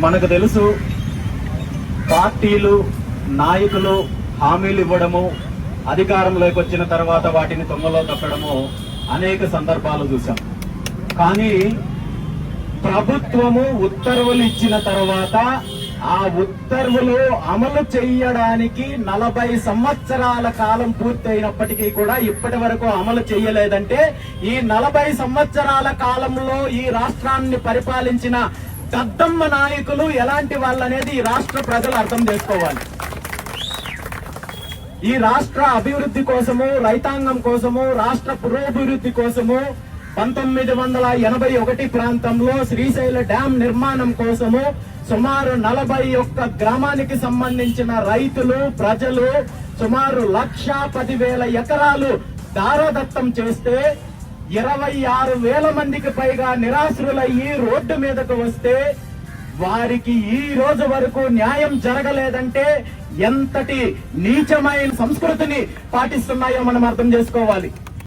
మనకు తెలుసు, పార్టీలు నాయకులు హామీలు ఇవ్వడము, అధికారంలోకి వచ్చిన తర్వాత వాటిని తొంగలో తప్పడము అనేక సందర్భాలు చూసాం. కానీ ప్రభుత్వము ఉత్తర్వులు ఇచ్చిన తర్వాత ఆ ఉత్తర్వులు అమలు చేయడానికి 40 సంవత్సరాల కాలం పూర్తయినప్పటికీ కూడా ఇప్పటి వరకు అమలు చేయలేదంటే ఈ 40 సంవత్సరాల కాలంలో ఈ రాష్ట్రాన్ని పరిపాలించిన దద్దమ్మ నాయకులు ఎలాంటి వాళ్ళనేది ఈ రాష్ట్ర ప్రజలు అర్థం చేసుకోవాలి. ఈ రాష్ట్ర అభివృద్ధి కోసము, రైతాంగం కోసము, రాష్ట్ర పురోభివృద్ధి కోసము 1981 ప్రాంతంలో శ్రీశైల డ్యాం నిర్మాణం కోసము సుమారు 41 గ్రామానికి సంబంధించిన రైతులు, ప్రజలు సుమారు 1,10,000 ఎకరాలు దారదత్తం చేస్తే 26,000 మందికి పైగా నిరాశ్రులయ్యి రోడ్డు మీదకు వస్తే వారికి ఈ రోజు వరకు న్యాయం జరగలేదంటే ఎంతటి నీచమైన సంస్కృతిని పాటిస్తున్నాయో మనం అర్థం చేసుకోవాలి.